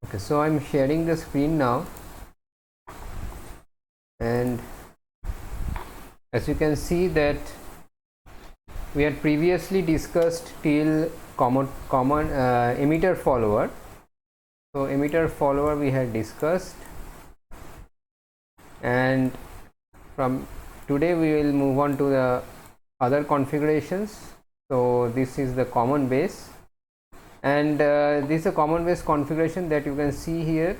Okay, so I'm sharing the screen now, and as you can see that we had previously discussed till common emitter follower. So emitter follower we had discussed, and from today we will move on to the other configurations. So this is the common base, and this is a common base configuration that you can see here.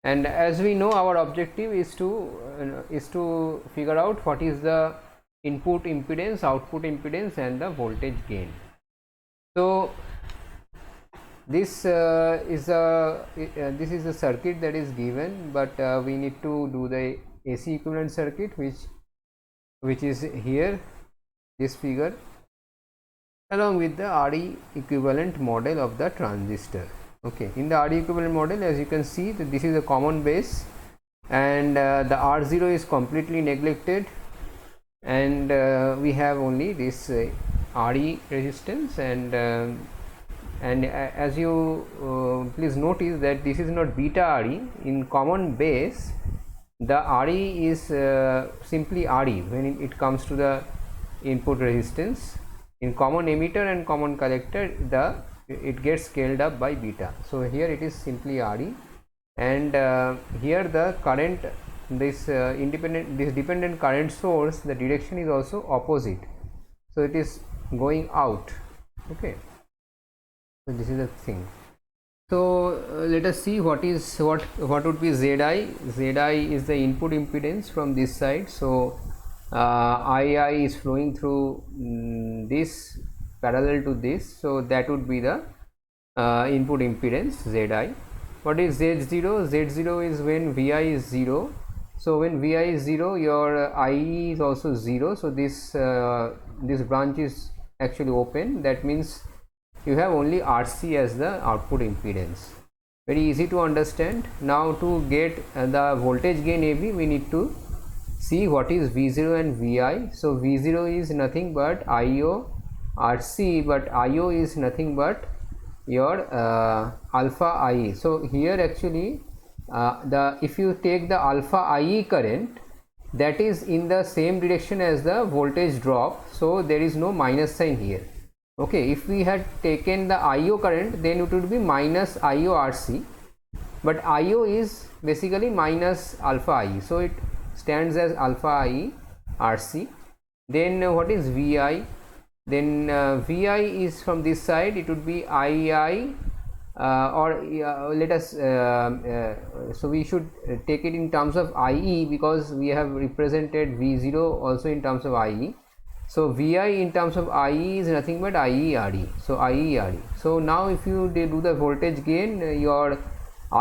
And as we know, our objective is to figure out what is the input impedance, output impedance, and the voltage gain. So this is a circuit that is given, but we need to do the AC equivalent circuit, which is here, this figure, along with the RE equivalent model of the transistor. Okay, in the RE equivalent model, as you can see, that this is a common base, and the R0 is completely neglected, and we have only this RE resistance, and as you please notice that this is not beta RE. In common base, the RE is simply RE when it comes to the input resistance. In common emitter and common collector, it gets scaled up by beta. So here it is simply RE, and here the current, this dependent current source, the direction is also opposite, so it is going out. Okay, so this is the thing. So let us see what would be Zi. Zi is the input impedance from this side. So II is flowing through this parallel to this, so that would be the input impedance Zi. What is Z0? Z0 is when Vi is 0. So when Vi is 0, your IE is also 0. So this branch is actually open. That means you have only RC as the output impedance. Very easy to understand. Now to get the voltage gain AB, we need to see what is V0 and Vi. So V0 is nothing but IO RC, but IO is nothing but your alpha IE. So here actually if you take the alpha IE current, that is in the same direction as the voltage drop, so there is no minus sign here. Okay, if we had taken the IO current, then it would be minus IO RC, but IO is basically minus alpha IE, so it stands as alpha IE RC. Then what is Vi? Then Vi is from this side, it would be II, let us so we should take it in terms of IE, because we have represented V0 also in terms of IE. So Vi in terms of IE is nothing but IE RE. So IE RE. So now if you do the voltage gain, your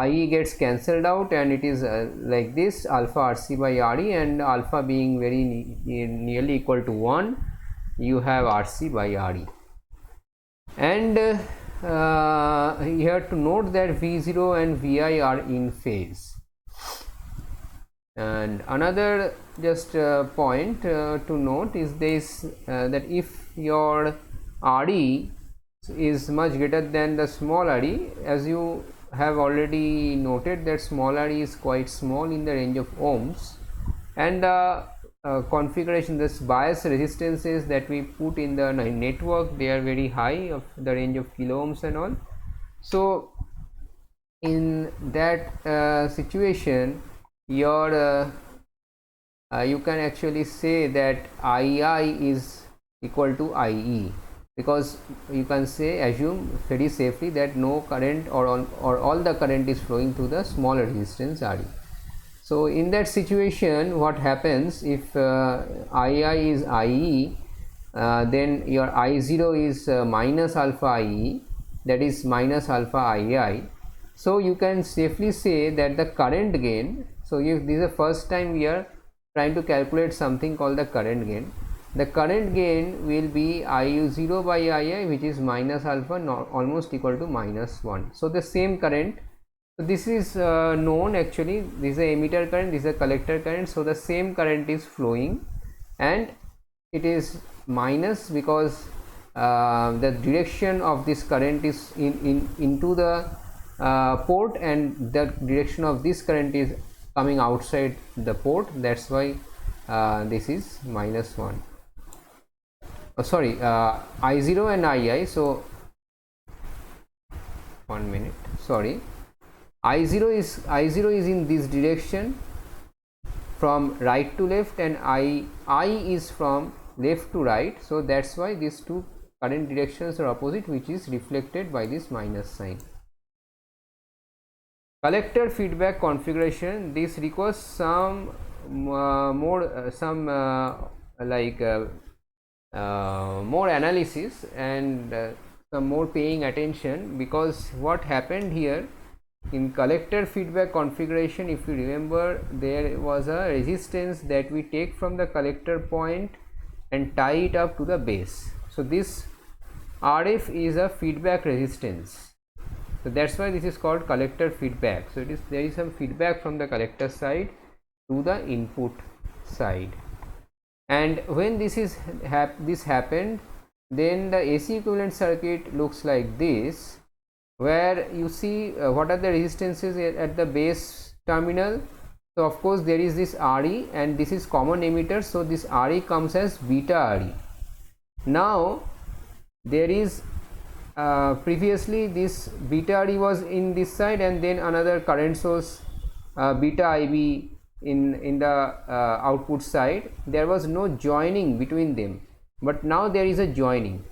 IE gets cancelled out, and it is like this, alpha RC by RE, and alpha being very nearly equal to 1, you have RC by RE. And you have to note that V0 and Vi are in phase. And another just point to note is this, that if your RE is much greater than the small RE, as you have already noted that small RE is quite small in the range of ohms, and the configuration, this bias resistances that we put in the network, they are very high, of the range of kilo ohms and all. So in that situation, your you can actually say that II is equal to IE, because you can assume very safely that no current or all the current is flowing through the small resistance RE. So in that situation, what happens, if II is IE, then your I0 is minus alpha IE, that is minus alpha II. So you can safely say that the current gain, so if this is the first time we are trying to calculate something called the current gain, the current gain will be IU0 by II, which is minus alpha, almost equal to minus 1. So the same current, so this is known, actually this is a emitter current, this is a collector current, so the same current is flowing, and it is minus because the direction of this current is into the port, and the direction of this current is coming outside the port. That's why this is -1. Sorry, I0 and II. So 1 minute, sorry, I0 is in this direction from right to left, and I is from left to right. So that's why these two current directions are opposite, which is reflected by this minus sign. Collector feedback configuration, this requires some more analysis and some more paying attention, because what happened here in collector feedback configuration, if you remember, there was a resistance that we take from the collector point and tie it up to the base. So this RF is a feedback resistance. So that's why this is called collector feedback. So there is some feedback from the collector side to the input side, and when this happened, then the AC equivalent circuit looks like this, where you see what are the resistances at the base terminal. So of course there is this RE, and this is common emitter, so this RE comes as beta RE. Now there is previously this beta RE was in this side, and then another current source beta IB in the output side. There was no joining between them, but now there is a joining.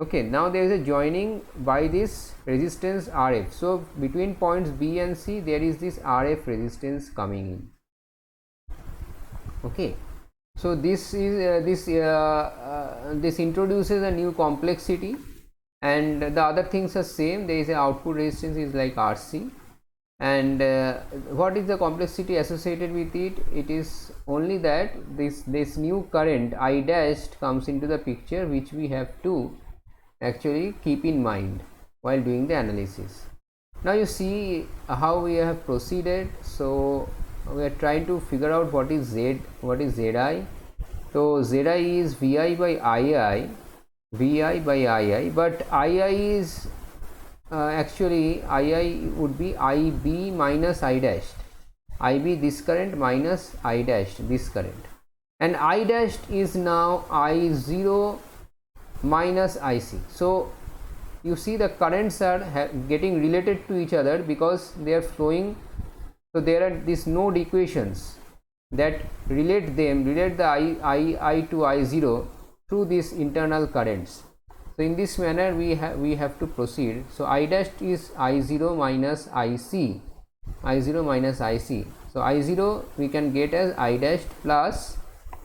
Okay, now there is a joining by this resistance RF. So between points B and C there is this RF resistance coming in. Okay, so this is this introduces a new complexity, and the other things are same. There is an output resistance is like RC, and what is the complexity associated with it? It is only that this new current I dashed comes into the picture, which we have to actually keep in mind while doing the analysis. Now you see how we have proceeded. So we are trying to figure out what is Z, what is Zi. So Zi is Vi by Ii, Vi by Ii, but Ii is actually Ii would be Ib minus I dashed, Ib this current minus I dashed this current, and I dashed is now I0 minus IC. So you see the currents are getting related to each other because they are flowing. So there are these node equations that relate the I to I0 through these internal currents. So in this manner we have to proceed. So I dashed is I0 minus IC, I0 minus IC. So I0 we can get as I dashed plus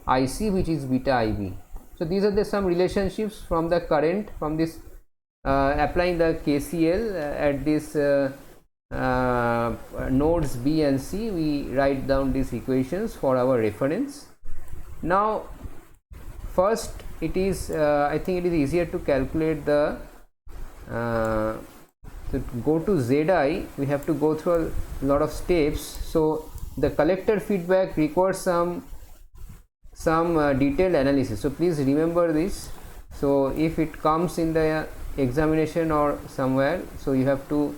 IC, which is beta IB. So these are some relationships from the current, from this applying the KCL at this nodes B and C. We write down these equations for our reference. Now first it is I think it is easier to calculate the to go to Zi, we have to go through a lot of steps. So the collector feedback requires some detailed analysis. So please remember this. So if it comes in the examination or somewhere, so you have to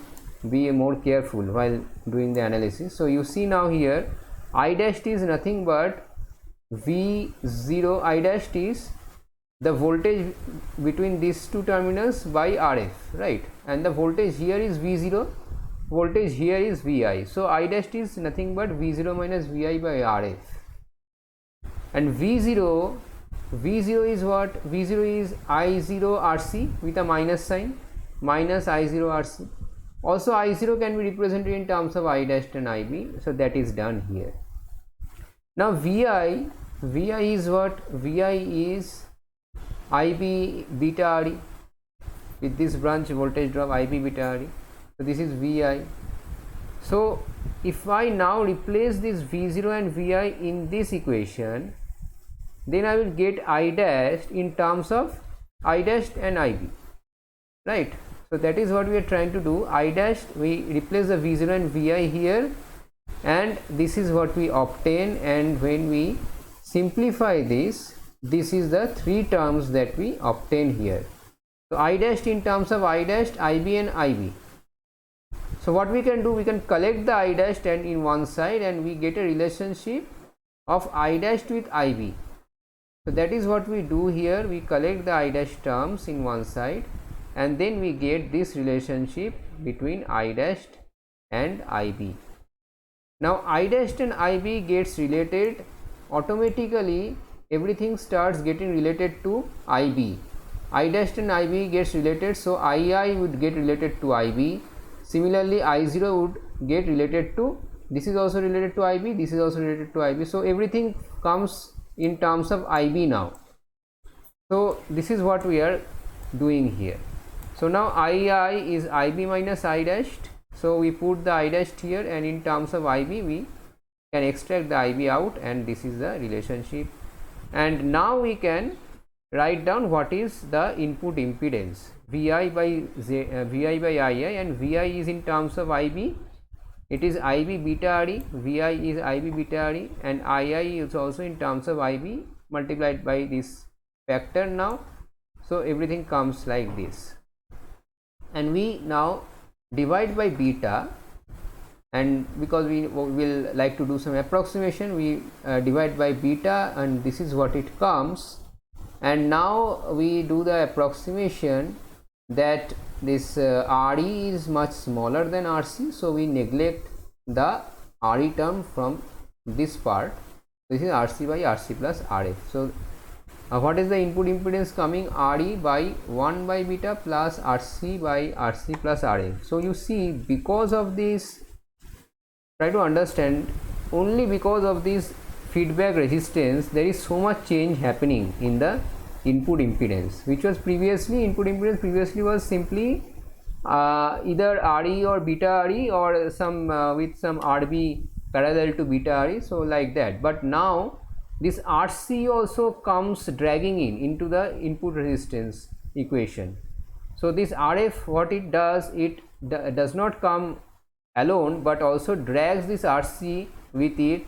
be more careful while doing the analysis. So you see now here I dashed is nothing but V0. I dashed is the voltage between these two terminals by RF, right? And the voltage here is V0, voltage here is Vi. So I dashed is nothing but V0 minus Vi by RF. And V0 is what? V0 is I0 RC with a minus sign, minus I0 RC. Also I0 can be represented in terms of I dashed and IB. So that is done here. Now Vi is what? Vi is IB beta RE with this branch voltage drop IB beta RE. So this is Vi. So if I now replace this V0 and Vi in this equation, then I will get I dashed in terms of I dashed and IB, right? So that is what we are trying to do. I dashed, we replace the V0 and Vi here, and this is what we obtain. And when we simplify this, this is the three terms that we obtain here. So I dashed in terms of I dashed, IB and IB. So what we can do, we can collect the I dashed and in one side, and we get a relationship of I dashed with IB. So that is what we do here. We collect the I dash terms in one side, and then we get this relationship between I dashed and IB. Now I dashed and IB gets related automatically. Everything starts getting related to IB. I dashed and IB gets related, so II would get related to IB. Similarly, I0 would get related to, this is also related to IB, this is also related to IB. So everything comes in terms of IB now. So this is what we are doing here. So now II is IB minus I dashed. So we put the I dashed here, and in terms of IB we can extract the IB out, and this is the relationship. And now we can write down what is the input impedance, VI by II, and VI is in terms of IB, it is IB beta RE, VI is IB beta RE, and II is also in terms of IB multiplied by this factor now. So everything comes like this, and we now divide by beta, and because we will like to do some approximation, we divide by beta, and this is what it comes. And now we do the approximation that this RE is much smaller than RC, so we neglect the RE term from this part. This is RC by RC plus RF. So what is the input impedance coming? RE by 1 by beta plus RC by RC plus RF. So you see, because of this, try to understand, only because of this feedback resistance there is so much change happening in the input impedance, which was previously, input impedance previously was simply either RE or beta RE, or some with some RB parallel to beta RE, so like that. But now this RC also comes dragging into the input resistance equation. So this RF, what it does, it does not come alone, but also drags this RC with it,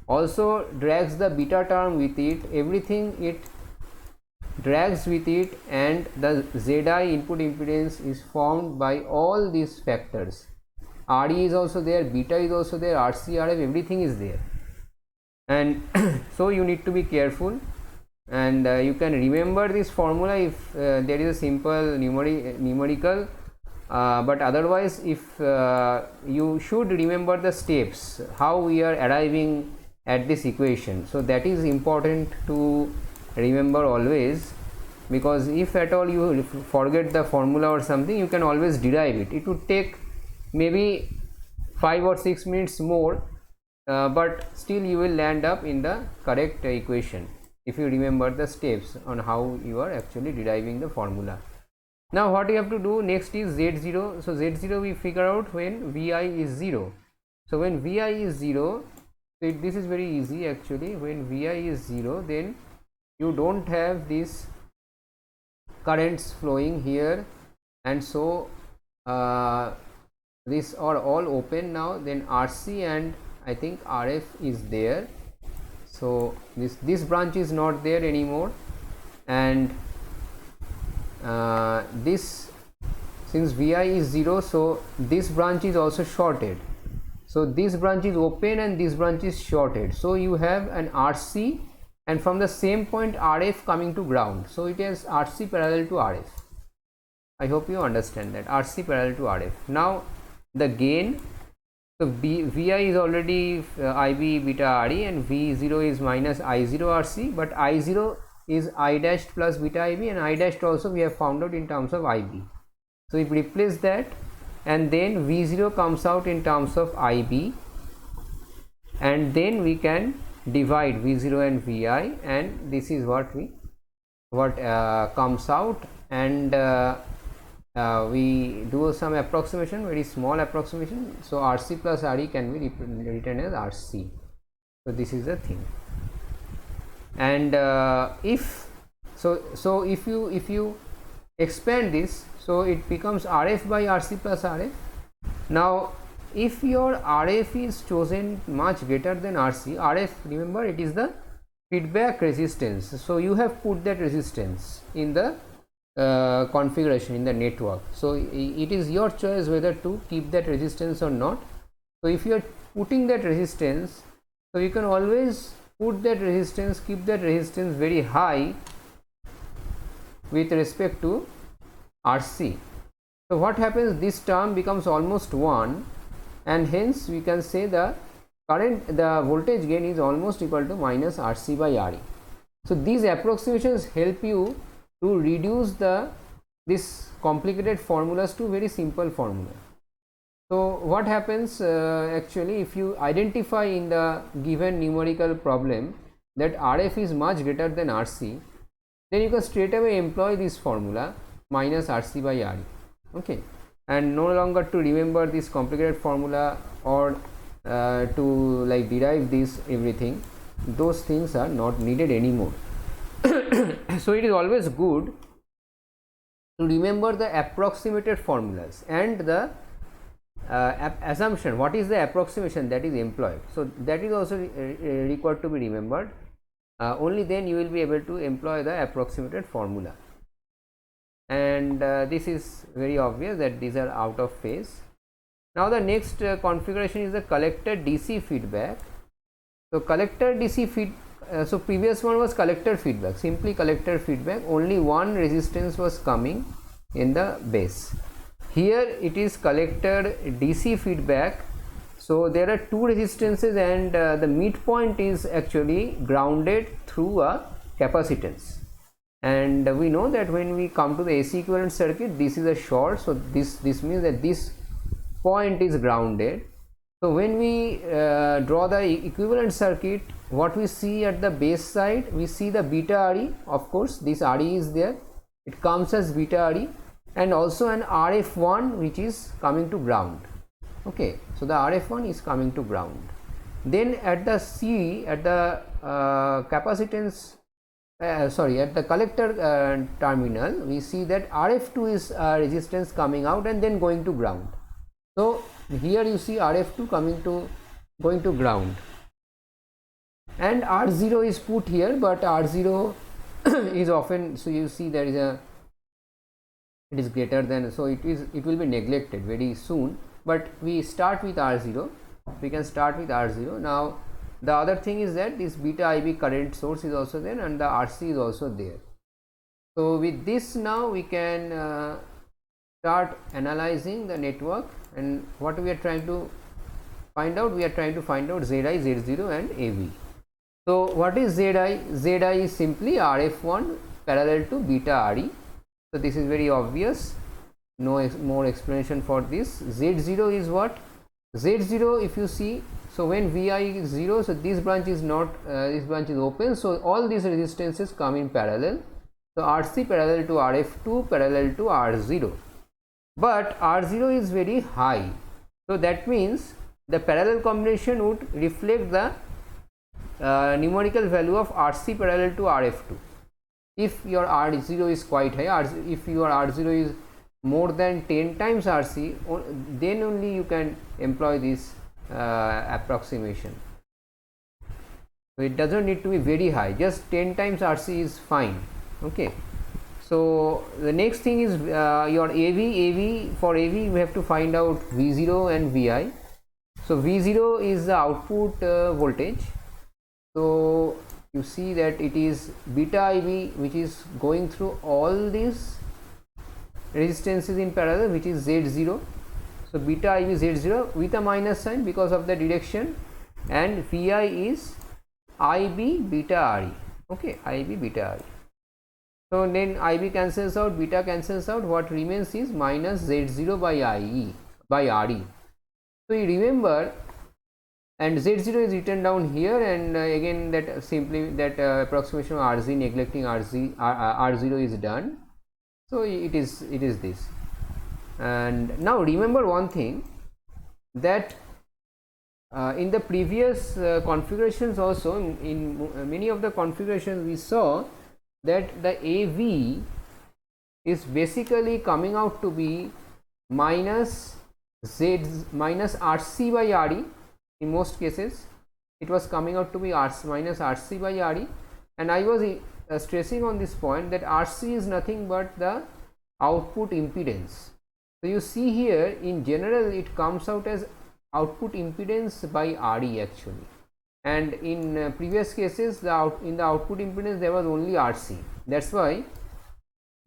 also drags the beta term with it, everything it drags with it, and the ZI input impedance is formed by all these factors. RE is also there, beta is also there, RC, RF, everything is there. And so you need to be careful, and you can remember this formula if there is a simple numerical, but otherwise if you should remember the steps, how we are arriving at this equation. So that is important to remember always, because if at all you forget the formula or something, you can always derive it. It would take maybe 5 or 6 minutes more, but still you will land up in the correct equation if you remember the steps on how you are actually deriving the formula. Now what you have to do next is Z0. So Z0 we figure out when Vi is 0. So when Vi is 0, so this is very easy actually. When Vi is 0, then you don't have these currents flowing here, and so these are all open now. Then RC and I think RF is there, so this branch is not there anymore, and this, since Vi is 0, so this branch is also shorted. So this branch is open and this branch is shorted, so you have an RC, and from the same point RF coming to ground, so it is RC parallel to RF. I hope you understand that, RC parallel to RF. Now the gain, so Vi is already IB beta RE, and V0 is minus I0 RC, but I0 is I dashed plus beta IB, and I dashed also we have found out in terms of IB. So we replace that, and then V0 comes out in terms of IB, and then we can divide V0 and Vi, and this is what comes out, and we do some approximation, very small approximation. So RC plus RE can be written as RC. So this is the thing. And if you expand this, so it becomes RF by RC plus RF. Now if your RF is chosen much greater than RC, RF, remember, it is the feedback resistance, so you have put that resistance in the configuration in the network. So it is your choice whether to keep that resistance or not. So if you are putting that resistance, so you can always put that resistance, keep that resistance very high with respect to RC. So what happens, this term becomes almost 1, and hence we can say the voltage gain is almost equal to minus RC by RE. So these approximations help you to reduce this complicated formulas to very simple formula. So what happens, actually, if you identify in the given numerical problem that RF is much greater than RC, then you can straight away employ this formula minus RC by RE, okay, and no longer to remember this complicated formula or to like derive this everything. Those things are not needed anymore. So it is always good to remember the approximated formulas and the assumption, what is the approximation that is employed. So that is also required to be remembered. Only then you will be able to employ the approximated formula. And this is very obvious that these are out of phase. Now the next configuration is the collector DC feedback. So collector DC feed, so previous one was collector feedback, simply collector feedback, only one resistance was coming in the base. Here it is collector DC feedback, so there are two resistances, and the midpoint is actually grounded through a capacitance. And we know that when we come to the AC equivalent circuit, this is a short, so this means that this point is grounded. So when we draw the equivalent circuit, what we see at the base side, we see the beta RE, of course this RE is there, it comes as beta RE, and also an RF1 which is coming to ground, okay. So the RF1 is coming to ground. Then at the C, at the capacitance, at the collector terminal, we see that RF2 is resistance coming out and then going to ground. So here you see RF2 going to ground, and R0 is put here, but R0 is often, so you see there is it is greater than, so it will be neglected very soon, but we start with R0, we can start with R0. Now the other thing is that this beta IB current source is also there and the RC is also there. So with this now we can start analyzing the network, and what we are trying to find out, we are trying to find out ZI, Z0 and AV. So what is ZI? ZI is simply RF1 parallel to beta RE. So this is very obvious, no more explanation for this. Z0 is what? Z0, if you see, so when Vi is 0, so this branch is not, this branch is open, so all these resistances come in parallel. So RC parallel to RF2 parallel to R0, but R0 is very high, so that means the parallel combination would reflect the numerical value of RC parallel to RF2. If your R0 is quite high, if your R0 is more than 10 times RC, then only you can employ this approximation. So it doesn't need to be very high, just 10 times RC is fine, okay. So the next thing is your AV. For AV we have to find out V0 and Vi. So V0 is the output voltage. So you see that it is beta IB which is going through all these resistances in parallel, which is Z0. So beta IB Z0 with a minus sign because of the direction, and Vi is IB beta RE, okay, IB beta RE. So then IB cancels out, beta cancels out, what remains is minus Z0 by RE. So you remember, and Z0 is written down here, and again that simply that approximation of RZ neglecting R0 is done. So it is this. And now remember one thing, that in the previous configurations also, in many of the configurations we saw that the AV is basically coming out to be minus RC by RE. In most cases it was coming out to be minus RC by RE, and I was stressing on this point that RC is nothing but the output impedance. So you see here in general it comes out as output impedance by RE actually, and in previous cases in the output impedance there was only RC. That's why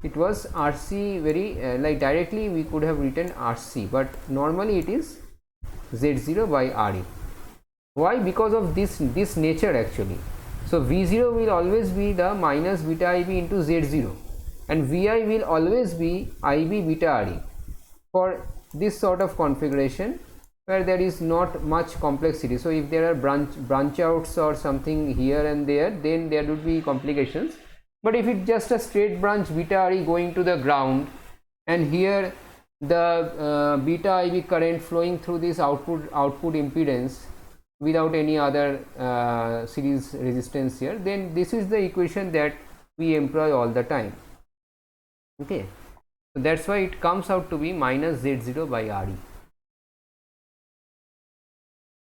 it was RC very like directly we could have written RC, but normally it is Z0 by RE. Why? Because of this nature actually. So V0 will always be the minus beta IB into Z0, and Vi will always be IB beta RE for this sort of configuration where there is not much complexity. So if there are branch outs or something here and there, then there would be complications. But if it's just a straight branch beta RE going to the ground, and here the beta IB current flowing through this output impedance without any other series resistance here, then this is the equation that we employ all the time. Okay, so that's why it comes out to be minus Z0 by RE.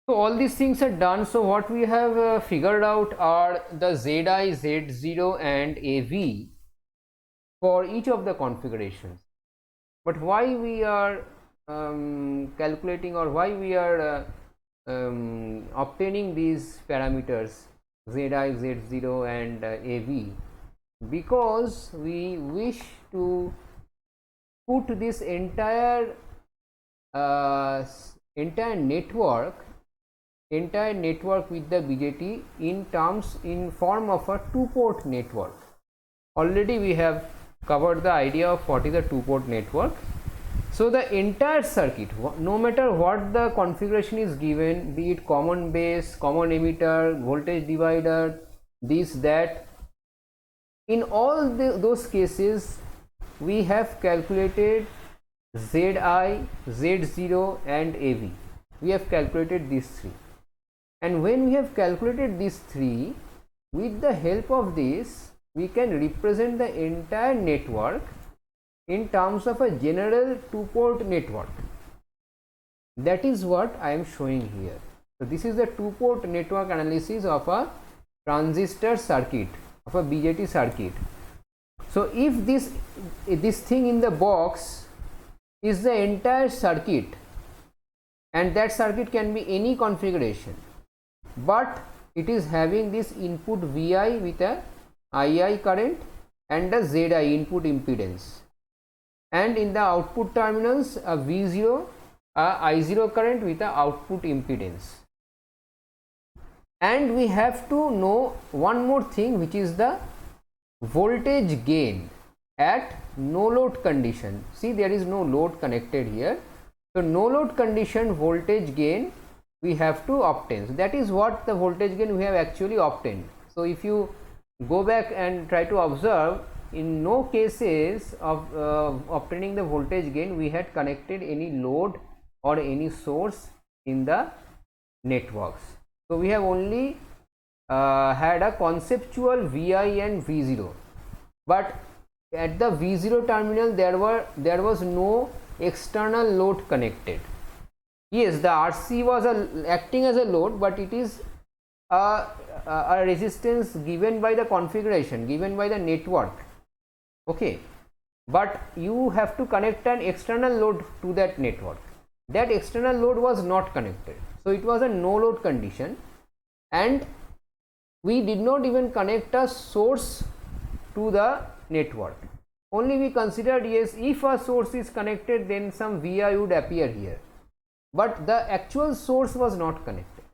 So all these things are done. So what we have figured out are the Zi, Z0 and AV for each of the configurations. But why we are calculating, or why we are obtaining these parameters Zi, Z0 and AV? Because we wish to put this entire network with the BJT in form of a two-port network. Already we have covered the idea of what is a two-port network. So the entire circuit, no matter what the configuration is given, be it common base, common emitter, voltage divider, this, that, in all those cases we have calculated Zi, Z0 and AV. We have calculated these three. And when we have calculated these three, with the help of this, we can represent the entire network in terms of a general two-port network. That is what I am showing here. So this is the two-port network analysis of a transistor circuit, of a BJT circuit. So if this thing in the box is the entire circuit, and that circuit can be any configuration, but it is having this input Vi with a II current and a Zi input impedance, and in the output terminals a V0, a I0 current with a output impedance. And we have to know one more thing, which is the voltage gain at no load condition. See, there is no load connected here. So no load condition voltage gain we have to obtain. So that is what the voltage gain we have actually obtained. So if you go back and try to observe, in no cases of obtaining the voltage gain we had connected any load or any source in the networks. So we have only had a conceptual Vi and V0, but at the V0 terminal there was no external load connected. Yes, the RC was acting as a load, but it is a resistance given by the configuration, given by the network. Okay, but you have to connect an external load to that network. That external load was not connected, so it was a no load condition, and we did not even connect a source to the network. Only we considered, yes, if a source is connected, then some Vi would appear here, but the actual source was not connected,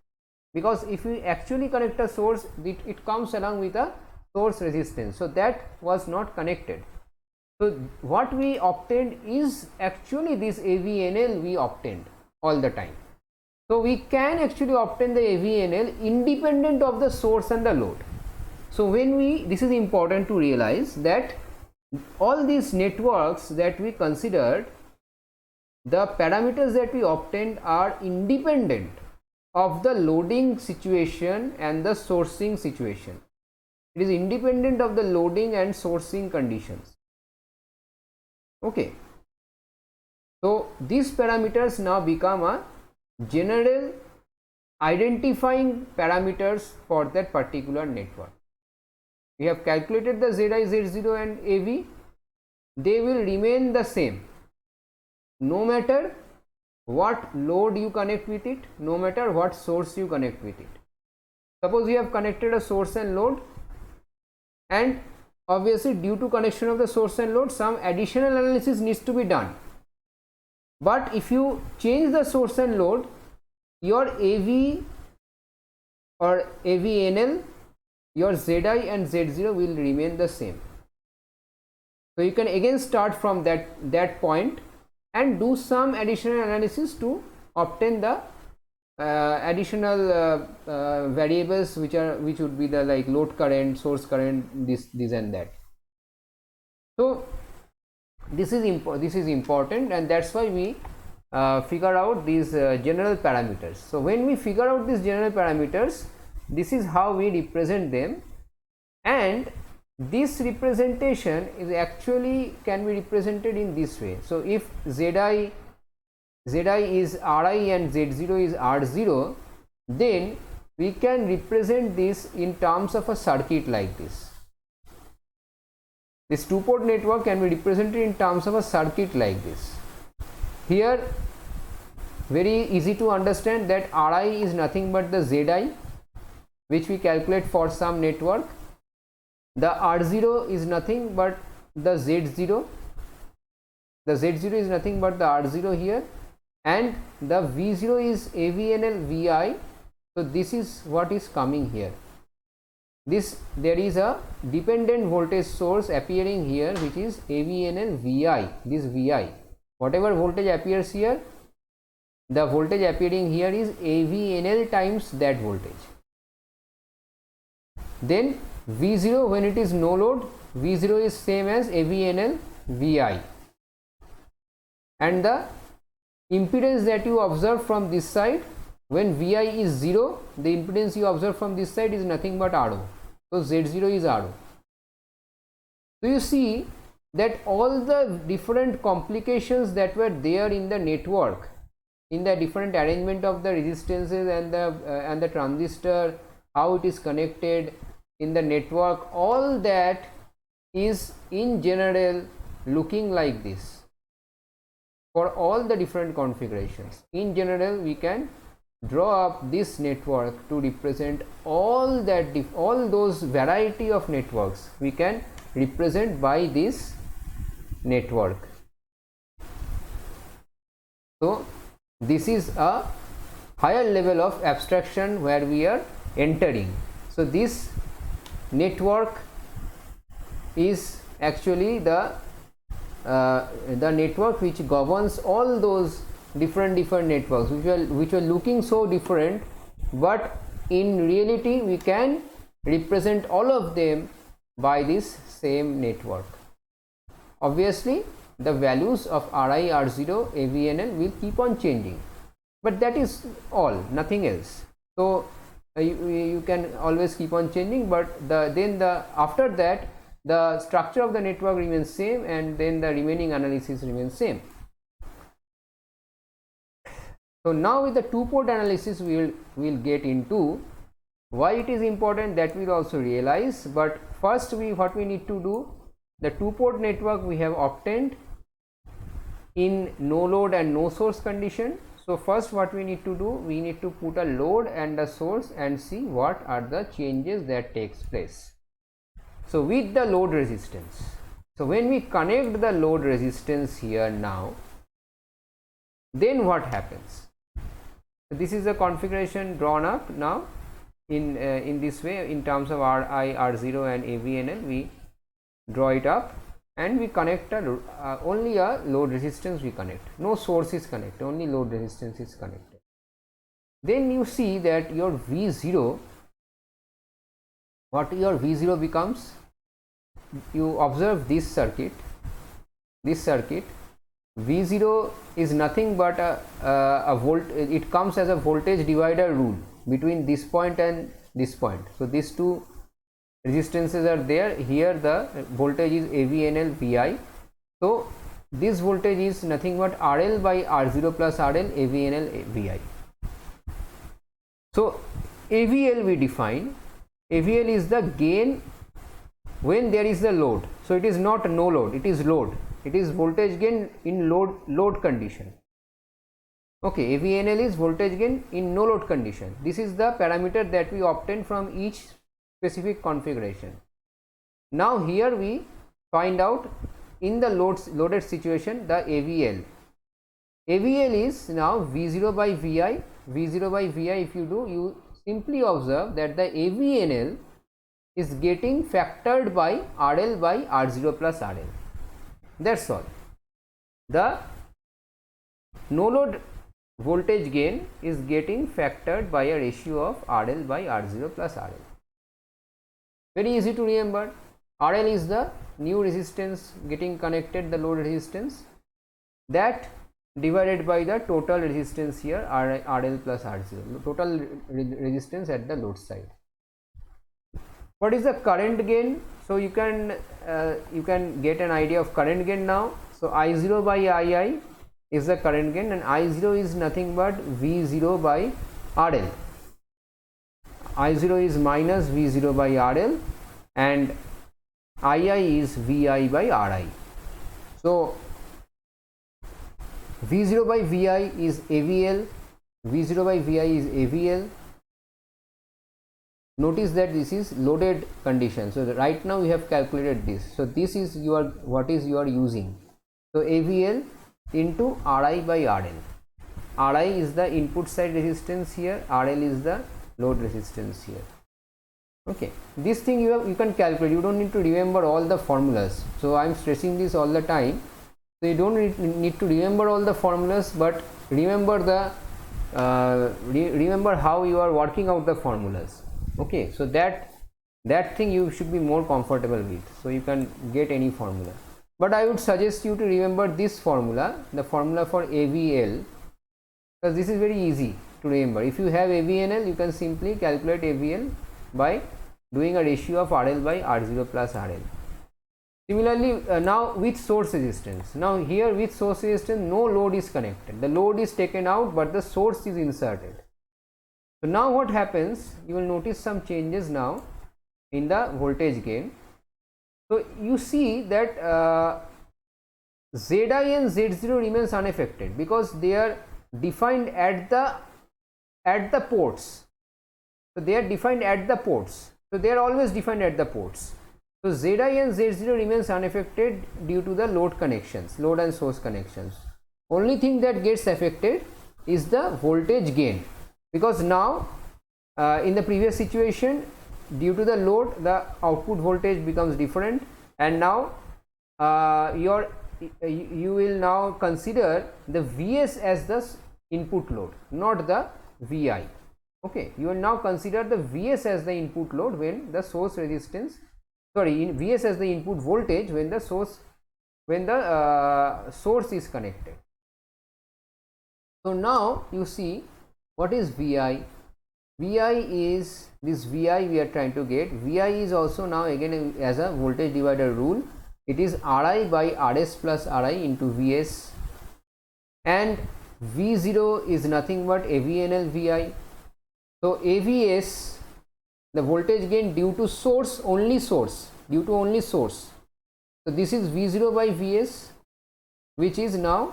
because if we actually connect a source, it comes along with a source resistance, so that was not connected. So what we obtained is actually this AVNL we obtained all the time. So we can actually obtain the AVNL independent of the source and the load. So when this is important to realize that all these networks that we considered, the parameters that we obtained are independent of the loading situation and the sourcing situation. It is independent of the loading and sourcing conditions. Okay, so these parameters now become a general identifying parameters for that particular network. We have calculated the Zi, Z0 and AV. They will remain the same no matter what load you connect with it, no matter what source you connect with it. Suppose you have connected a source and load, and obviously due to connection of the source and load some additional analysis needs to be done. But if you change the source and load, your AV or AVNL, your Zi and Z0 will remain the same. So you can again start from that point and do some additional analysis to obtain the additional variables which would be the like load current, source current, this and that. So this is important, and that's why we figure out these general parameters. So when we figure out these general parameters, this is how we represent them, and this representation is actually can be represented in this way. So if Zi is Ri and Z0 is R0, then we can represent this in terms of a circuit like this. This two-port network can be represented in terms of a circuit like this. Here very easy to understand that Ri is nothing but the Zi, which we calculate for some network. The R0 is nothing but the Z0. The Z0 is nothing but the R0 here, and the V0 is AVNL Vi. So this is what is coming here. There is a dependent voltage source appearing here, which is AVNL Vi. This Vi, whatever voltage appears here, the voltage appearing here is AVNL times that voltage. Then V0, when it is no load, V0 is same as AVNL Vi, and the impedance that you observe from this side, when Vi is 0, the impedance you observe from this side is nothing but RO. So Z0 is RO. So you see that all the different complications that were there in the network, in the different arrangement of the resistances and the transistor, how it is connected in the network, all that is in general looking like this for all the different configurations. In general, we can draw up this network to represent all those variety of networks we can represent by this network. So this is a higher level of abstraction where we are entering. So this network is actually the network which governs all those different networks which were looking so different, but in reality we can represent all of them by this same network. Obviously the values of Ri, R0, AVNL will keep on changing, but that is all, nothing else. So you can always keep on changing, but after that the structure of the network remains same, and then the remaining analysis remains same. So now with the two-port analysis we will get into why it is important, that we will also realize. But first what we need to do, the two-port network we have obtained in no load and no source condition. So first what we need to do, we need to put a load and a source and see what are the changes that takes place. So with the load resistance, so when we connect the load resistance here now, then what happens? So this is the configuration drawn up now in this way, in terms of Ri, R0 and AVNL. We draw it up and we connect only a load resistance we connect, no source is connected, only load resistance is connected. Then you see that your V0, what your V0 becomes, you observe this circuit, V0 is nothing but a volt, it comes as a voltage divider rule between this point and this point. So these two resistances are there, here the voltage is AVNL Vi. So this voltage is nothing but RL by R0 plus RL, AVNL Vi. So AVL we define, AVL is the gain when there is a load. So it is not no load, it is load, it is voltage gain in load condition. Okay, AVNL is voltage gain in no load condition. This is the parameter that we obtain from each specific configuration. Now here we find out in the loaded situation the AVL. AVL is now V0 by Vi. V0 by Vi, if you do, you simply observe that the AVNL is getting factored by RL by R0 plus RL. That's all. The no load voltage gain is getting factored by a ratio of RL by R0 plus RL. Very easy to remember. RL is the new resistance getting connected, the load resistance, that divided by the total resistance here, RL plus R0, total resistance at the load side. What is the current gain? So you can get an idea of current gain now. So I0 by II is the current gain, and I0 is nothing but V0 by RL. I0 is minus V0 by RL, and II is Vi by Ri. So V0 by Vi is AVL, V0 by Vi is AVL. Notice that this is loaded condition. So right now we have calculated this. So this is what is you are using. So AVL into Ri by RL. Ri is the input side resistance here, RL is the load resistance here. Okay, this thing you can calculate. You don't need to remember all the formulas. So I am stressing this all the time. So you don't need to remember all the formulas, but remember the remember how you are working out the formulas. Okay, so that thing you should be more comfortable with. So you can get any formula, but I would suggest you to remember this formula, the formula for AVL, because this is very easy to remember. If you have AVNL, you can simply calculate AVL by doing a ratio of RL by R0 plus RL. Similarly, now with source resistance. Now here with source resistance, no load is connected. The load is taken out, but the source is inserted. So now what happens? You will notice some changes now in the voltage gain. So you see that Zi and Z0 remains unaffected because they are defined at the ports. So they are defined at the ports. So they are always defined at the ports. So Zi and Z0 remains unaffected due to the load connections, load and source connections. Only thing that gets affected is the voltage gain, because now in the previous situation, due to the load, the output voltage becomes different, and now you will now consider the Vs as the input load, not the Vi. Okay, you will now consider the Vs as the input load when the source resistance, Vs as the input voltage when the source is connected. So now you see what is Vi. Vi is this Vi we are trying to get. Vi is also now again as a voltage divider rule. It is Ri by Rs plus Ri into Vs, and V0 is nothing but AVNL Vi. So AVS, the voltage gain due to source, only source, due to only source. So this is V0 by Vs, which is now,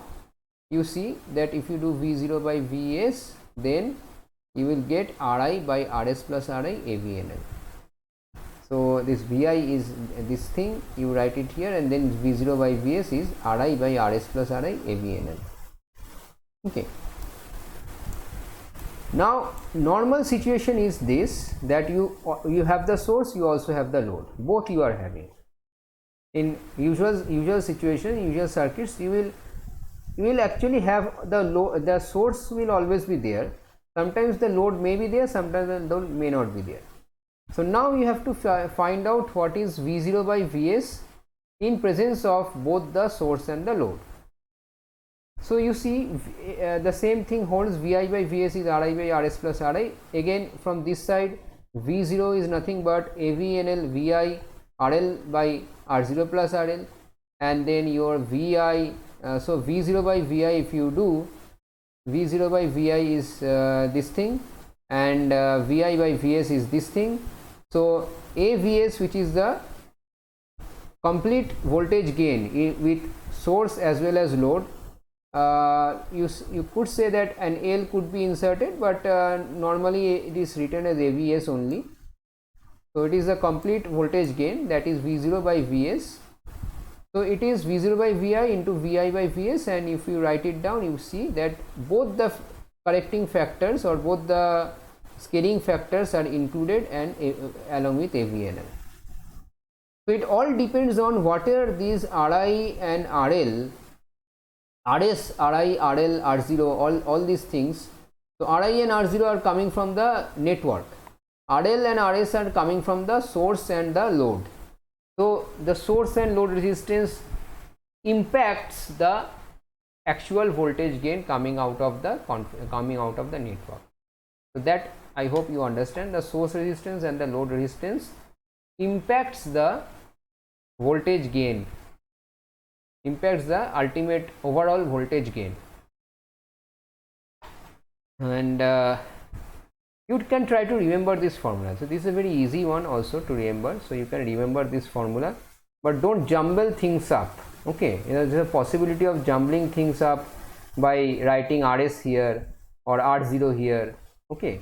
you see that if you do V0 by Vs, then you will get Ri by Rs plus Ri AVNL. So this Vi is this thing, you write it here, and then V0 by Vs is Ri by Rs plus Ri AVNL. Okay. Now normal situation is this, that you have the source, you also have the load, both you are having. In usual situation, usual circuits, you will actually have the source will always be there. Sometimes the load may be there, sometimes the load may not be there. So now you have to find out what is V0 by Vs in presence of both the source and the load. So you see the same thing holds. Vi by Vs is Ri by Rs plus Ri. Again from this side, V0 is nothing but AVNL Vi RL by R0 plus RL, and then your Vi, so V0 by Vi, if you do, V0 by Vi is this thing, and Vi by Vs is this thing. So AVS, which is the complete voltage gain with source as well as load. You could say that an L could be inserted, but normally it is written as AVS only. So it is a complete voltage gain, that is V0 by Vs. So it is V0 by Vi into Vi by Vs, and if you write it down, you see that both the correcting factors or both the scaling factors are included and along with AVNL. So it all depends on what are these Ri and RL, RS, Ri, RL, R0, all these things. So Ri and R0 are coming from the network. RL and RS are coming from the source and the load. So the source and load resistance impacts the actual voltage gain coming out of the network. So that I hope you understand. The source resistance and the load resistance impacts the voltage gain, impacts the ultimate overall voltage gain. And you can try to remember this formula. So this is a very easy one also to remember. So you can remember this formula, but don't jumble things up. Okay, there is a possibility of jumbling things up by writing RS here or R0 here. Okay,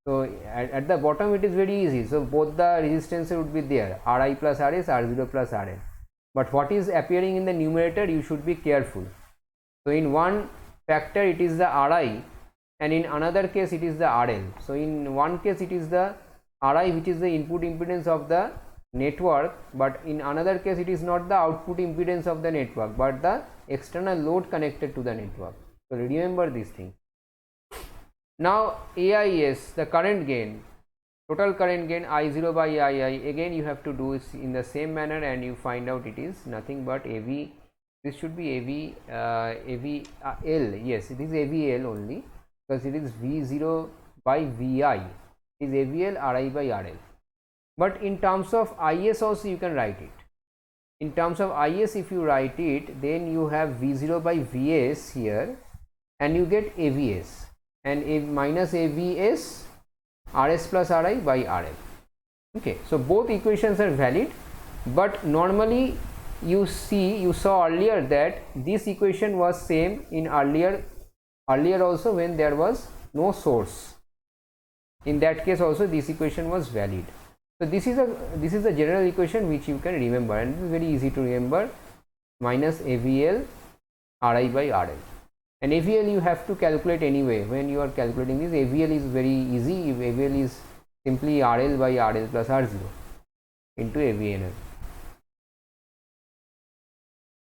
so at the bottom it is very easy. So both the resistances would be there, Ri plus RS, R0 plus RL. But what is appearing in the numerator, you should be careful. So in one factor it is the Ri, and in another case it is the RL. So in one case it is the Ri, which is the input impedance of the network, but in another case it is not the output impedance of the network, but the external load connected to the network. So remember these things. Now AIS, the current gain, total current gain I0 by II, again you have to do it in the same manner, and you find out it is nothing but AV. This should be AVL. Yes, it is AVL only, because it is V0 by Vi. It is AVL Ri by RL. But in terms of IS also you can write it. In terms of IS, if you write it, then you have V0 by Vs here, and you get AVS, and A minus AVS RS plus Ri by RL. Okay, so both equations are valid, but normally you saw earlier that this equation was same in earlier also when there was no source. In that case also this equation was valid. So this is a general equation which you can remember, and it is very easy to remember, minus AVL Ri by RL. And AVL you have to calculate anyway. When you are calculating this, AVL is very easy. AVL is simply RL by RL plus R0 into AVNL.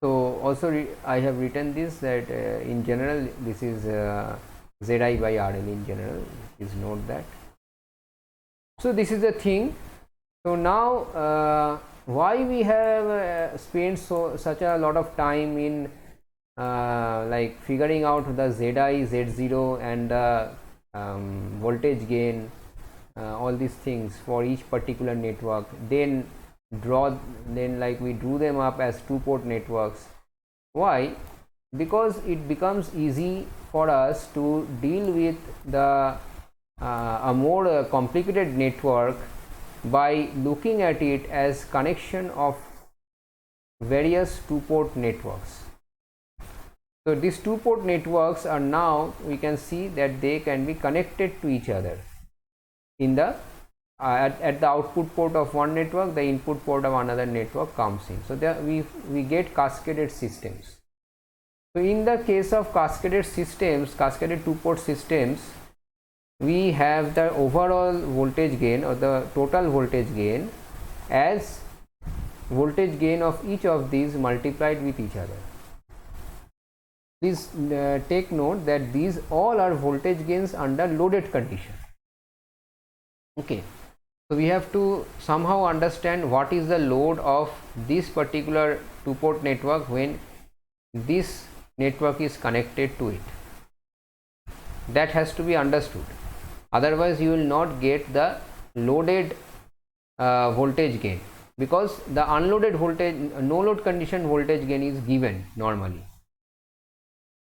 So also I have written this, that in general this is Zi by RL in general. Please note that. So this is the thing. So now why we have spent such a lot of time in like figuring out the Zi, Z0 and the voltage gain, all these things for each particular network, then like we drew them up as two-port networks. Why? Because it becomes easy for us to deal with the a more complicated network by looking at it as connection of various two-port networks. So these two-port networks are, now we can see that they can be connected to each other in the at the output port of one network, the input port of another network comes in. So there we get cascaded systems. So in the case of cascaded systems, cascaded two-port systems, we have the overall voltage gain or the total voltage gain as voltage gain of each of these multiplied with each other. Please take note that these all are voltage gains under loaded condition. Okay, so we have to somehow understand what is the load of this particular two-port network when this network is connected to it. That has to be understood. Otherwise you will not get the loaded voltage gain, because the unloaded voltage, no load condition voltage gain is given normally,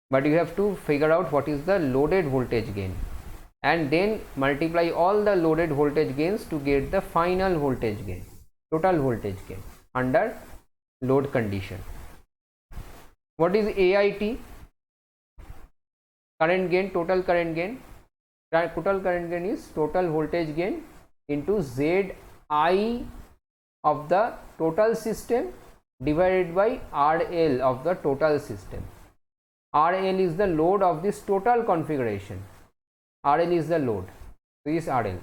but you have to figure out what is the loaded voltage gain and then multiply all the loaded voltage gains to get the final voltage gain, total voltage gain under load condition. What is AIT? Current gain, total current gain. Total current gain is total voltage gain into ZI of the total system divided by RL of the total system. RL is the load of this total configuration. RL is the load. This is RL.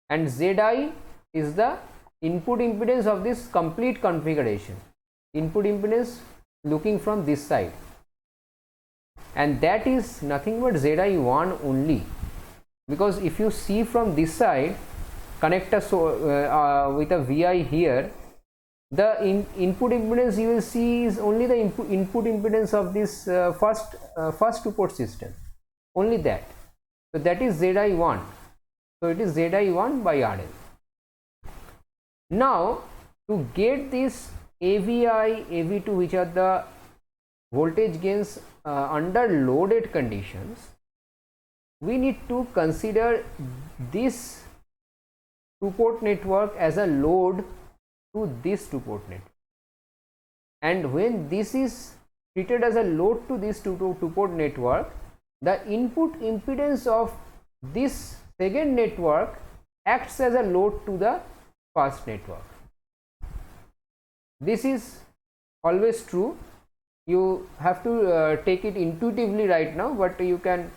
And ZI is the input impedance of this complete configuration. Input impedance looking from this side. And that is nothing but ZI1 only. Because if you see from this side, connect a with a VI here, the input impedance you will see is only the input impedance of this first two port system, only that. So that is ZI1. So it is ZI1 by RL. Now to get this AVI, AV2, which are the voltage gains under loaded conditions, we need to consider this two port network as a load to this two port network. And when this is treated as a load to this two port network, the input impedance of this second network acts as a load to the first network. This is always true. You have to take it intuitively right now, but you can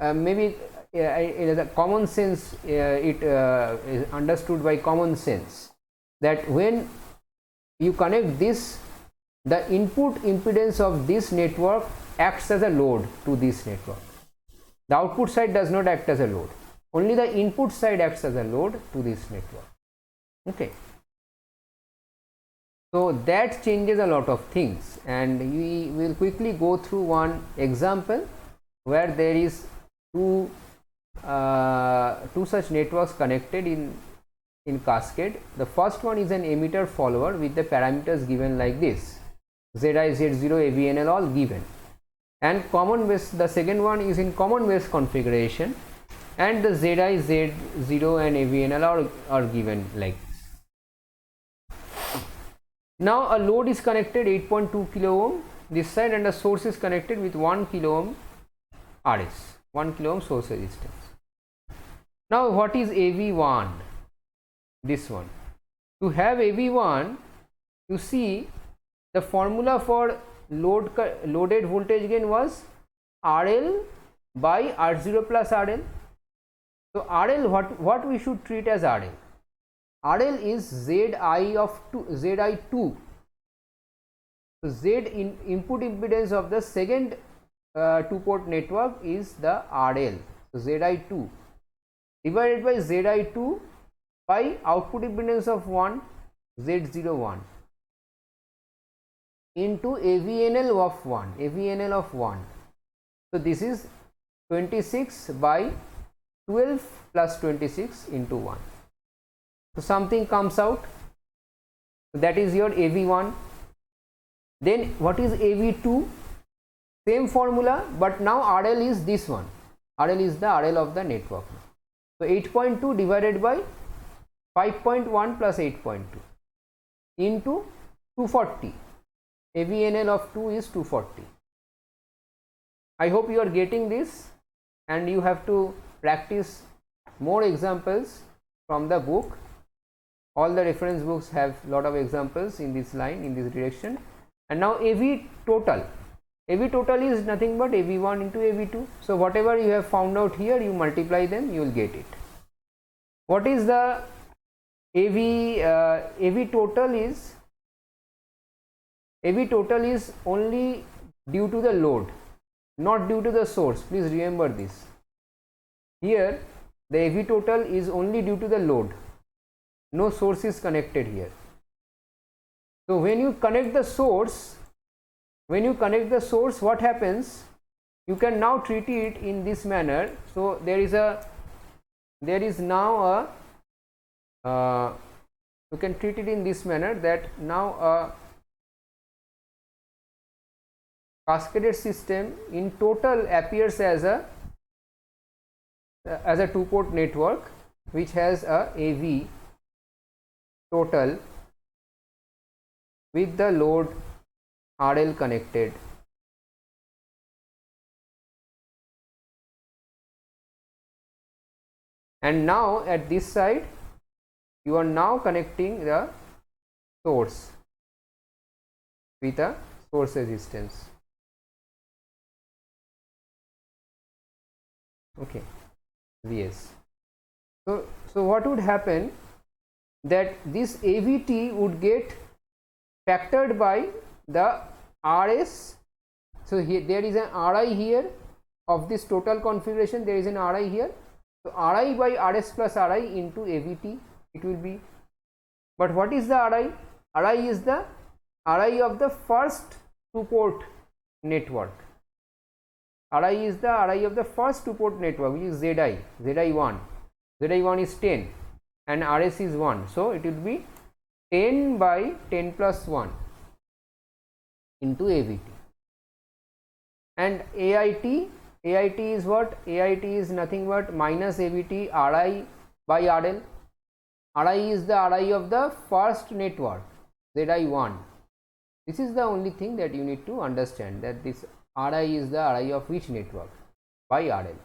maybe in the common sense, it is understood by common sense, that when you connect this, the input impedance of this network acts as a load to this network. The output side does not act as a load, only the input side acts as a load to this network. Okay. So that changes a lot of things, and we will quickly go through one example where there is two such networks connected in cascade. The first one is an emitter follower with the parameters given like this: Zi, Z0, AVNL all given, and common base. The second one is in common base configuration, and the Zi, Z0 and AVNL are given like this. Now a load is connected 8.2 kilo ohm this side, and a source is connected with 1 kilo ohm RS, 1 kilo ohm source resistance. Now what is AV1? This one. To have AV1, you see the formula for loaded voltage gain was RL by R0 plus RL. So RL, what we should treat as RL? RL is Zi of Zi2. So Z input impedance of the second two port network is the RL. So Zi2 divided by Zi2 by output impedance of 1, Z01, into AVNL of 1, AVNL of 1. So this is 26 by 12 plus 26 into 1. So something comes out, that is your AV1. Then what is AV2? Same formula, but now RL is this one. RL is the RL of the network. So 8.2 divided by 5.1 plus 8.2 into 240. AVNL of 2 is 240. I hope you are getting this, and you have to practice more examples from the book. All the reference books have lot of examples in this line, in this direction. And now AV total. AV total is nothing but AV1 into AV2. So whatever you have found out here, you multiply them, you will get it. What is the AV total is? AV total is only due to the load, not due to the source. Please remember this. Here the AV total is only due to the load. No source is connected here. So when you connect the source, what happens? You can now treat it in this manner. So there is now a you can treat it in this manner, that now a cascaded system in total appears as a two port network which has a AV total with the load RL connected. And now at this side you are now connecting the source with a source resistance. Okay, Vs. So what would happen, that this AVT would get factored by the RS. So here there is an RI here of this total configuration, there is an RI here. So RI by RS plus RI into AVT it will be. But what is the RI? RI is the RI of the first two port network. RI is the RI of the first two port network, which is ZI, ZI1. ZI1 is 10 and RS is 1. So it will be 10 by 10 plus 1 into AVT. And AIT is what? AIT is nothing but minus AVT RI by RL. RI is the RI of the first network, ZI1. This is the only thing that you need to understand, that this RI is the RI of which network, by RL.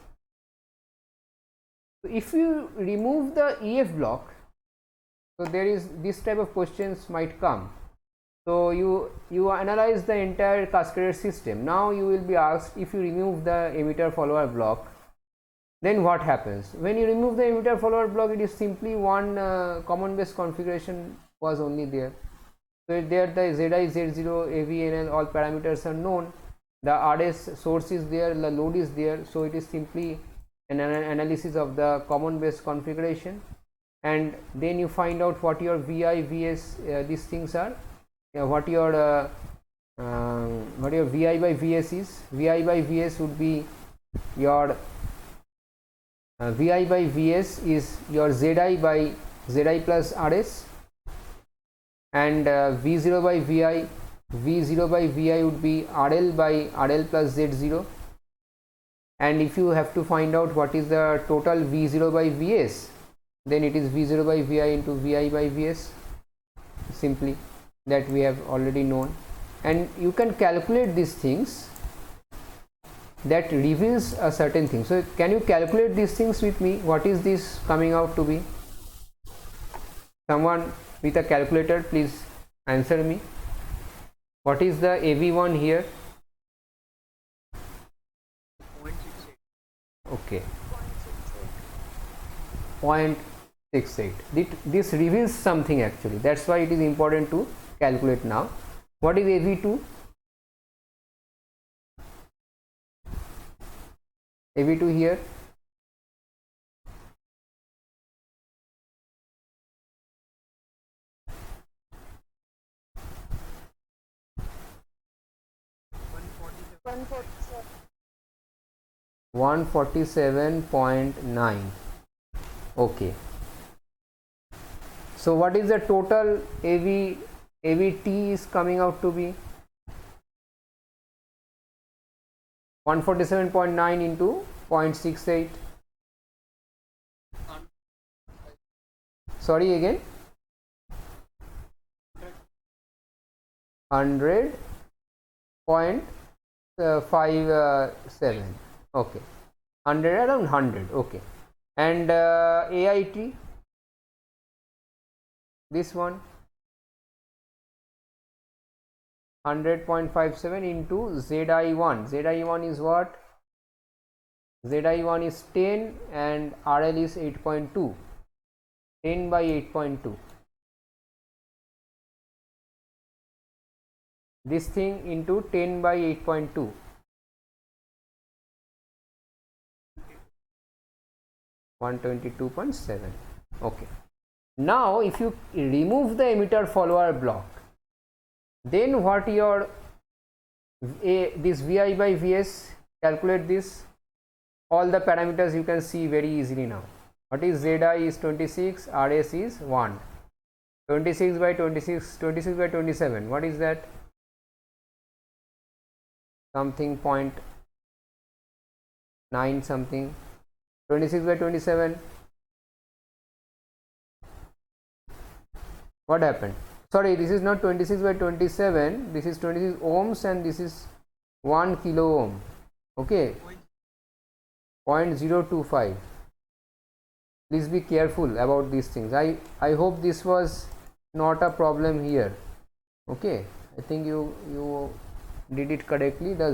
So if you remove the EF block, so there is this type of questions might come. So you analyze the entire cascaded system. Now you will be asked, if you remove the emitter follower block, then what happens? When you remove the emitter follower block, it is simply one common base configuration was only there. So there the ZI, Z0, AVNL, all parameters are known. The RS source is there, the load is there. So it is simply an analysis of the common base configuration, and then you find out what your VI, VS, these things are. What your VI by VS is. VI by VS would be your VI by VS is your ZI by ZI plus RS, and V0 by VI, V0 by VI would be RL by RL plus Z0. And if you have to find out what is the total V0 by VS, then it is V0 by VI into VI by VS, simply, that we have already known. And you can calculate these things, that reveals a certain thing. So can you calculate these things with me? What is this coming out to be? Someone with a calculator, please answer me. What is the AV1 here? Okay, 0.68. This reveals something actually. That's why it is important to calculate now. What is AV2? AV2 here. $147.9. Okay. So what is the total AVT is coming out to be? 147.9 into 0.68. Sorry, again. 100.57. Okay, 100, around 100. Okay. And AIT, this one, 100.57 into ZI1. ZI1 is what? ZI1 is 10 and RL is 8.2. 10 by 8.2. This thing into 10 by 8.2. 122.7. Okay. Now if you remove the emitter follower block, then what your this VI by VS, calculate this, all the parameters you can see very easily now. What is ZI is 26, RS is 1. 26 by 26, 26 by 27, what is that? Something 0.9 something. 26 by 27, what happened? sorry, this is not 26 by 27, this is 26 ohms and this is 1 kilo ohm. Okay, 0.025. Please be careful about these things. I hope this was not a problem here. Okay, I think you did it correctly. The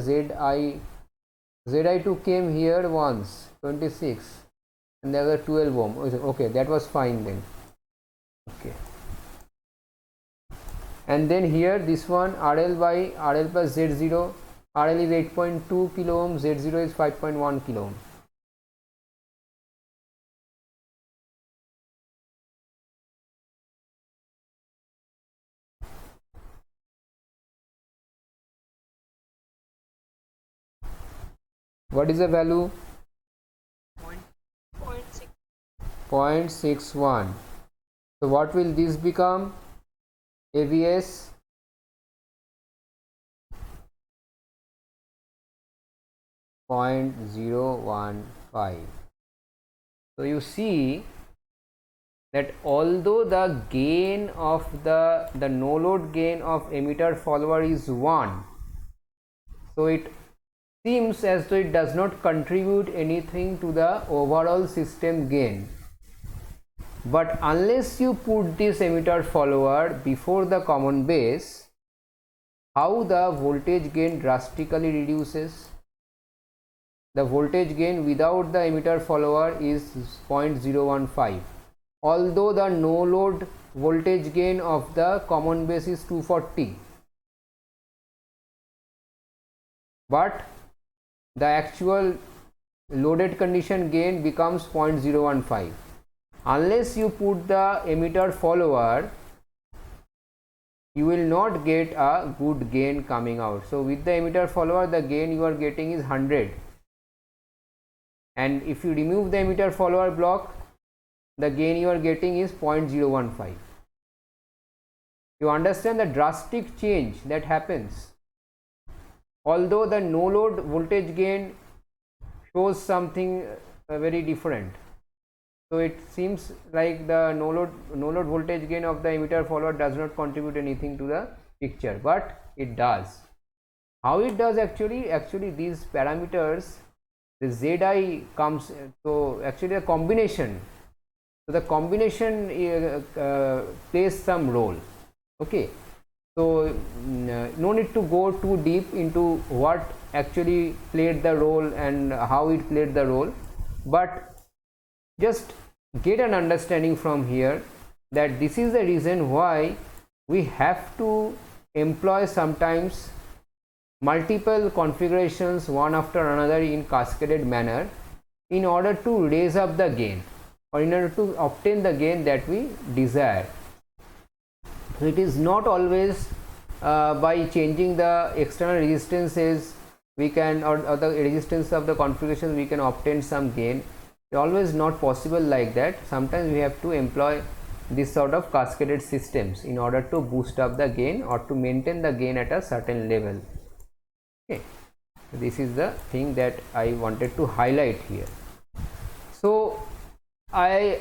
Zi2 came here once, 26, and there were 12 ohm. Okay, that was fine then. Okay, and then here this one RL by RL plus Z0, RL is 8.2 kilo ohm, Z0 is 5.1 kilo ohm. What is the value? 0.61. So what will this become? AVS 0.015. So you see that although the gain of the no load gain of emitter follower is 1, so it seems as though it does not contribute anything to the overall system gain. But unless you put this emitter follower before the common base, how the voltage gain drastically reduces? The voltage gain without the emitter follower is 0.015. Although the no load voltage gain of the common base is 240, but the actual loaded condition gain becomes 0.015. Unless you put the emitter follower, you will not get a good gain coming out. So with the emitter follower, the gain you are getting is 100, and if you remove the emitter follower block, the gain you are getting is 0.015. You understand the drastic change that happens. Although the no load voltage gain shows something very different, so it seems like the no load voltage gain of the emitter follower does not contribute anything to the picture, but it does. How it does actually? Actually, these parameters, the Zi comes, so actually a combination. So the combination plays some role. Okay, so no need to go too deep into what actually played the role and how it played the role, but just get an understanding from here that this is the reason why we have to employ sometimes multiple configurations one after another in cascaded manner in order to raise up the gain, or in order to obtain the gain that we desire. So it is not always by changing the external resistances we can, or the resistance of the configuration, we can obtain some gain. It's always not possible like that. Sometimes we have to employ this sort of cascaded systems in order to boost up the gain or to maintain the gain at a certain level. Okay, this is the thing that I wanted to highlight here. So I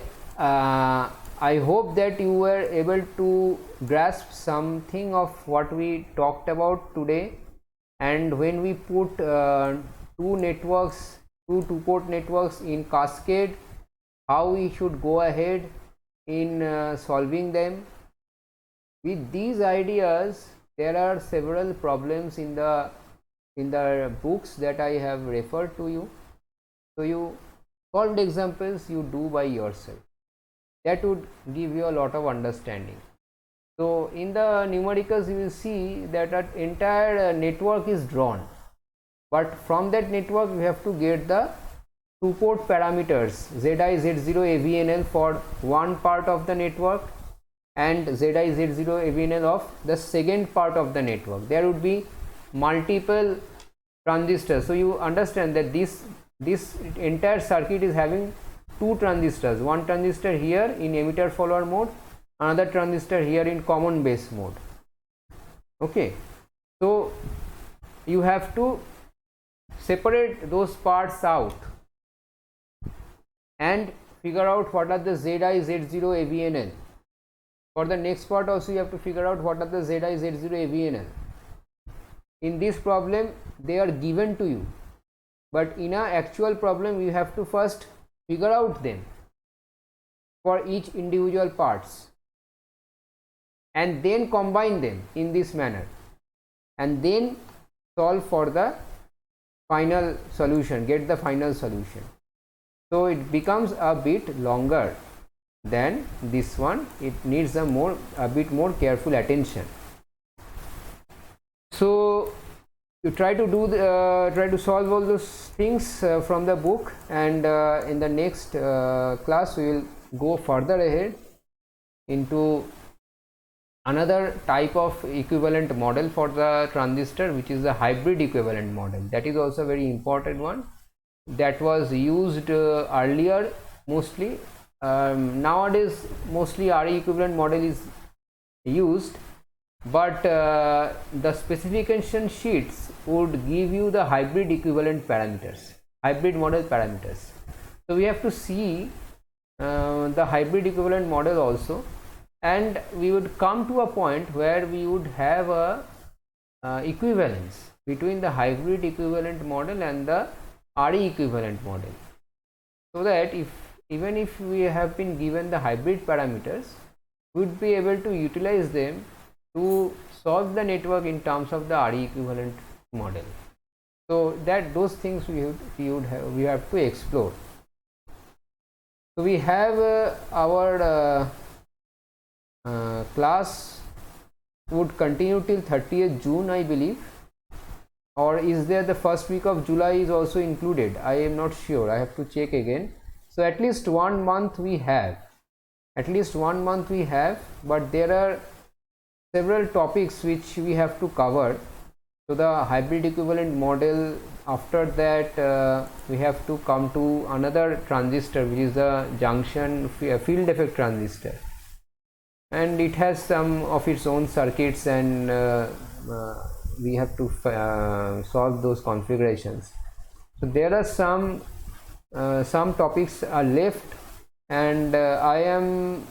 hope that you were able to grasp something of what we talked about today, and when we put two-port networks in cascade, how we should go ahead in solving them. With these ideas, there are several problems in the books that I have referred to you. So you solved examples you do by yourself. That would give you a lot of understanding. So in the numericals you will see that an entire network is drawn, but from that network we have to get the two-port parameters Zi, Z0, AVNL for one part of the network and Zi, Z0, AVNL of the second part of the network. There would be multiple transistors. So you understand that this entire circuit is having two transistors, one transistor here in emitter follower mode, another transistor here in common base mode. Okay, so you have to separate those parts out and figure out what are the Zi, Z0, AVNL. For the next part also you have to figure out what are the Zi, Z0, AVNL. In this problem they are given to you, but in an actual problem you have to first figure out them for each individual parts and then combine them in this manner and then solve for the final solution, get the final solution. So it becomes a bit longer than this one. It needs a bit more careful attention. So you try to solve all those things from the book, and in the next class we will go further ahead into another type of equivalent model for the transistor, which is the hybrid equivalent model. That is also a very important one that was used earlier mostly. Nowadays mostly RE equivalent model is used, but the specification sheets would give you the hybrid equivalent parameters, hybrid model parameters. So we have to see the hybrid equivalent model also, and we would come to a point where we would have a equivalence between the hybrid equivalent model and the RE equivalent model, so that even if we have been given the hybrid parameters, we would be able to utilize them to solve the network in terms of the RE equivalent model. So that those things we have to explore. So we have our class would continue till 30th June, I believe, or is there the first week of July is also included? I am not sure, I have to check again. So at least 1 month we have, but there are several topics which we have to cover. So the hybrid equivalent model, after that we have to come to another transistor, which is the junction field effect transistor, and it has some of its own circuits, and we have to solve those configurations. So there are some topics are left, and I am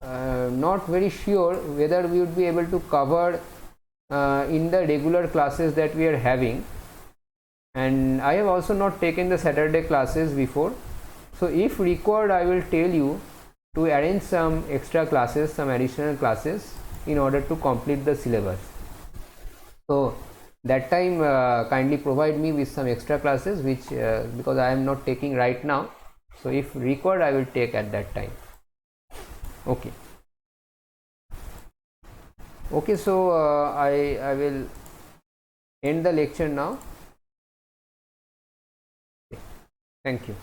not very sure whether we would be able to cover in the regular classes that we are having, and I have also not taken the Saturday classes before. So if required, I will tell you to arrange some extra classes, some additional classes, in order to complete the syllabus. So that time kindly provide me with some extra classes, which because I am not taking right now, so if required I will take at that time. Okay, so I will end the lecture now. Thank you.